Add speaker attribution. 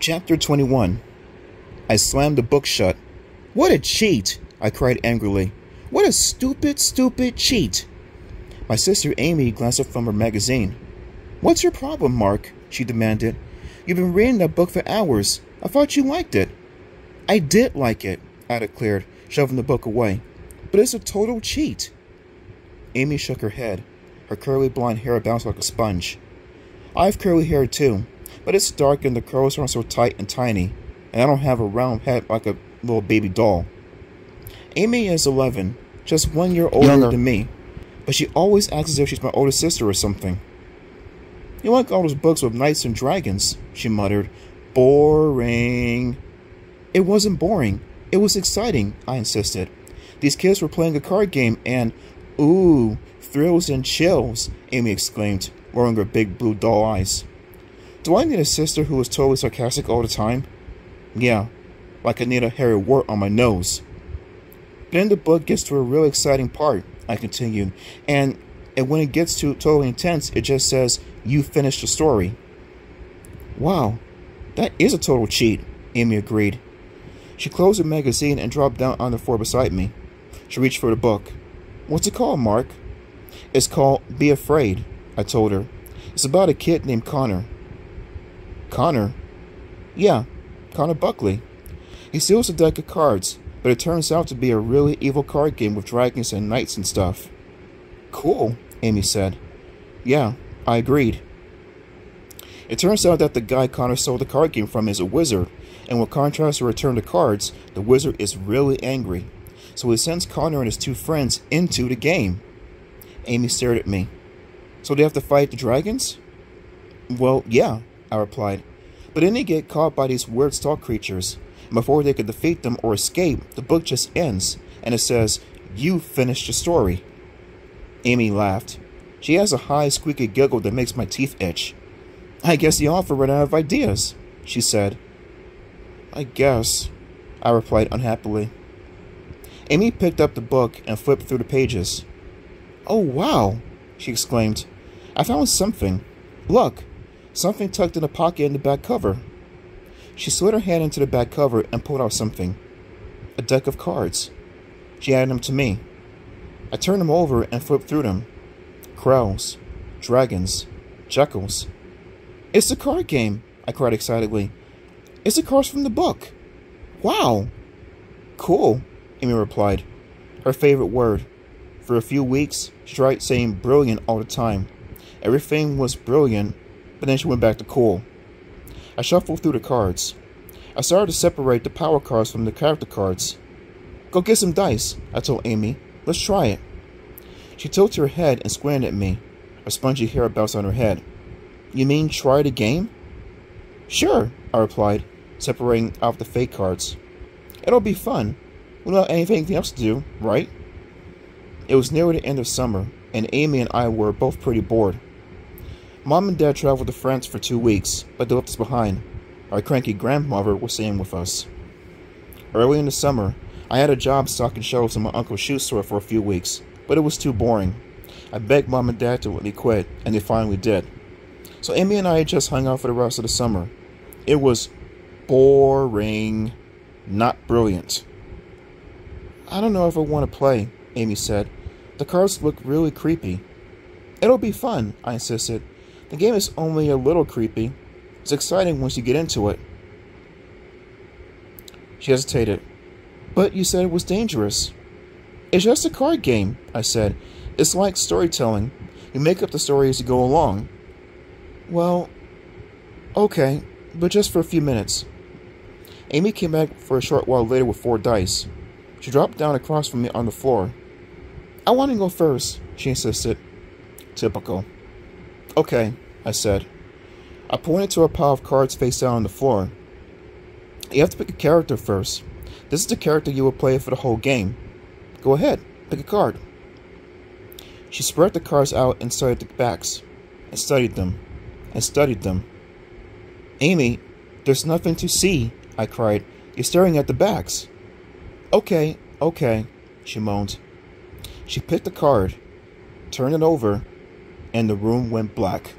Speaker 1: Chapter 21. I slammed the book shut. What a cheat! I cried angrily. What a stupid, stupid cheat! My sister Amy glanced up from her magazine. What's your problem, Mark? She demanded. You've been reading that book for hours. I thought you liked it. I did like it, I declared, shoving the book away. But it's a total cheat. Amy shook her head. Her curly blonde hair bounced like a sponge. I have curly hair too, but it's dark and the curls aren't so tight and tiny, and I don't have a round head like a little baby doll. Amy is 11, just 1 year older than me, but she always acts as if she's my older sister or something. You like all those books with knights and dragons, she muttered. Boring. It wasn't boring. It was exciting, I insisted. These kids were playing a card game and, ooh, thrills and chills, Amy exclaimed, rolling her big blue doll eyes. Do I need a sister who is totally sarcastic all the time? Yeah, like I need a hairy wart on my nose. Then the book gets to a really exciting part, I continued, and when it gets to totally intense, it just says, you finished the story. Wow, that is a total cheat, Amy agreed. She closed the magazine and dropped down on the floor beside me. She reached for the book. What's it called, Mark? It's called Be Afraid, I told her. It's about a kid named Connor. Connor? Yeah, Connor Buckley. He steals a deck of cards, but it turns out to be a really evil card game with dragons and knights and stuff. Cool, Amy said. Yeah, I agreed. It turns out that the guy Connor stole the card game from is a wizard, and when Connor tries to return the cards, the wizard is really angry. So he sends Connor and his two friends into the game. Amy stared at me. So they have to fight the dragons? Well, yeah, I replied. But then they get caught by these weird stalk creatures. And before they could defeat them or escape, the book just ends, and it says, you finished the story. Amy laughed. She has a high, squeaky giggle that makes my teeth itch. I guess the author ran out of ideas, she said. I guess, I replied unhappily. Amy picked up the book and flipped through the pages. Oh, wow, she exclaimed. I found something. Look, something tucked in a pocket in the back cover. She slid her hand into the back cover and pulled out something. A deck of cards. She handed them to me. I turned them over and flipped through them. Crows, dragons, jackals. It's the card game, I cried excitedly. It's the cards from the book. Wow. Cool, Amy replied. Her favorite word. For a few weeks, she tried saying brilliant all the time. Everything was brilliant, but then she went back to cool. I shuffled through the cards. I started to separate the power cards from the character cards. Go get some dice, I told Amy. Let's try it. She tilted her head and squinted at me. Her spongy hair bounced on her head. You mean try the game? Sure, I replied, separating out the fake cards. It'll be fun. We don't have anything else to do, right? It was near the end of summer, and Amy and I were both pretty bored. Mom and Dad traveled to France for 2 weeks, but they left us behind. Our cranky grandmother was staying with us. Early in the summer, I had a job stocking shelves in my uncle's shoe store for a few weeks, but it was too boring. I begged Mom and Dad to let me quit, and they finally did. So Amy and I just hung out for the rest of the summer. It was boring, not brilliant. I don't know if I want to play, Amy said. The cards look really creepy. It'll be fun, I insisted. The game is only a little creepy. It's exciting once you get into it. She hesitated. But you said it was dangerous. It's just a card game, I said. It's like storytelling. You make up the story as you go along. Well, okay, but just for a few minutes. Amy came back for a short while later with 4 dice. She dropped down across from me on the floor. I want to go first, she insisted. Typical. Okay, I said. I pointed to a pile of cards face down on the floor. You have to pick a character first. This is the character you will play for the whole game. Go ahead, pick a card. She spread the cards out and studied the backs. I studied them. I studied them. Amy, there's nothing to see, I cried. You're staring at the backs. Okay, she moaned. She picked a card, turned it over, and the room went black.